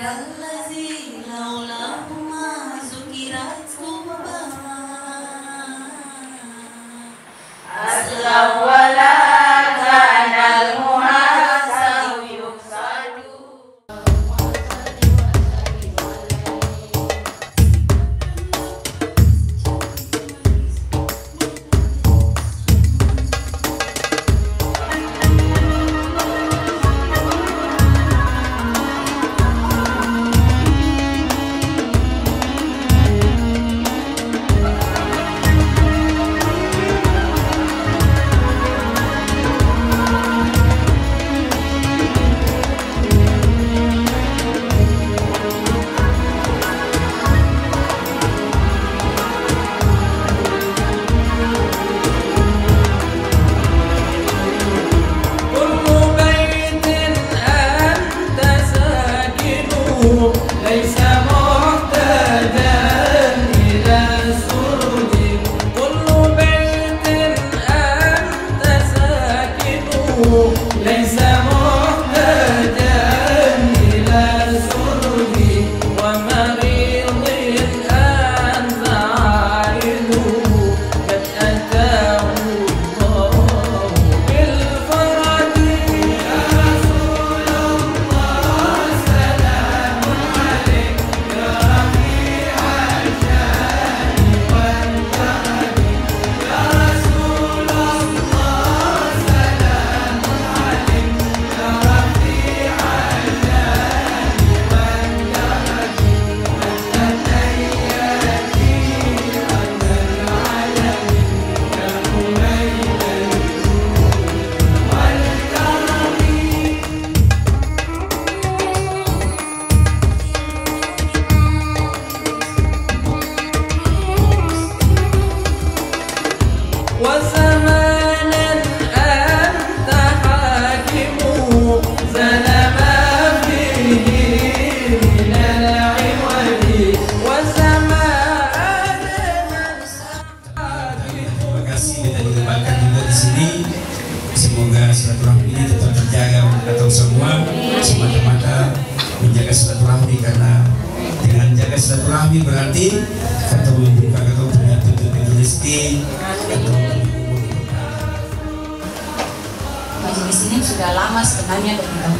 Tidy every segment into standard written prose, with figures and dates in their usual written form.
الذي لولاه ما ذكرت قباه أسلم ولا كان المحاسب يقصد. ليس محتاجا إلى سرج كل بيت أنت ساكنه ليس محتاجا إلى سرج ومريض أنت عائده قد أتاه الله بالفرج يا رسول الله سلام عليك يا رفيع الشان والكرم يا رسول الله سلام عليك يا رفيع الشان والكرم أنت سيدي أنت العالم يا قريب والكرم. وزمانا أنت حاكمه زلم فيه من العوج وزمانا Terima kasih kita ditempatkan juga di sini. Semoga silaturahmi ini tetap terjaga untuk kita semua, semata-mata menjaga silaturahmi, karena dengan menjaga silaturahmi berarti ketemu buka ketemu punya tutup rezeki, ketemu Majelis ini sudah lama sebenarnya dari tahun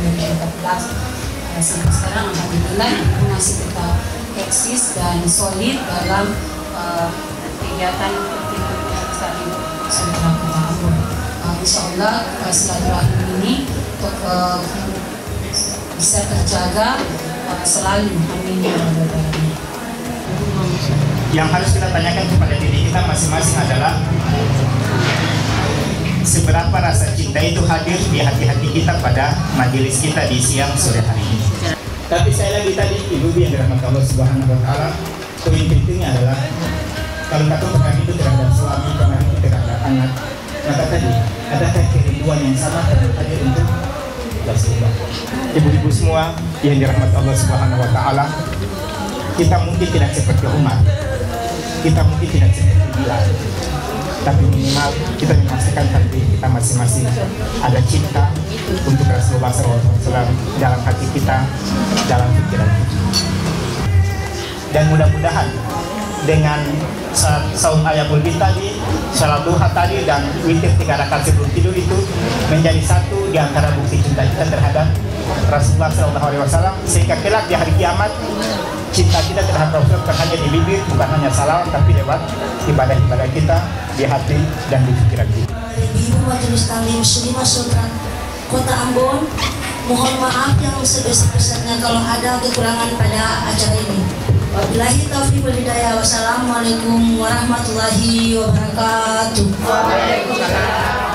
2014 sampai sekarang alhamdulillah masih tetap eksis dan solid dalam kegiatan tadi saudara Kota Ambon. Insya Allah silaturahmi ini bisa terjaga selalu, amin ya rabbal alamin. Yang harus kita tanyakan kepada diri kita masing-masing adalah seberapa rasa cinta itu hadir di hati-hati kita pada majelis kita di siang sore hari ini. Tapi saya lagi tadi, Ibu yang dirahmati Allah Subhanahu wa Ta'ala, poin pentingnya adalah kalau kata perkara itu terhadap suami, perkara itu terhadap anak, maka tadi adakah kerinduan yang sama hadir untuk Rasulullah. Ibu-ibu semua yang dirahmati Allah Subhanahu wa Ta'ala, kita mungkin tidak seperti Umar, kita mungkin tidak seperti Bilal, tapi minimal kita memastikan hati kita masing-masing ada cinta untuk Rasulullah SAW dalam hati kita, dalam pikiran kita. Dan mudah-mudahan dengan saum ayabul bid tadi, salat duha tadi, dan witir 3 rakaat sebelum tidur itu menjadi satu di antara bukti cinta kita terhadap Rasulullah SAW, sehingga kelak di hari kiamat cinta kita terhadap Rasul bukan hanya di bibir, bukan hanya salawat, tapi lewat ibadah-ibadah kita di hati dan di pikiran kita. Ibu Majelis Taklim Muslimah Sultan Kota Ambon, mohon maaf yang sebesar-besarnya kalau ada kekurangan pada acara ini. Wabillahi taufiq wal hidayah. Wassalamualaikum warahmatullahi wabarakatuh. Waalaikumsalam.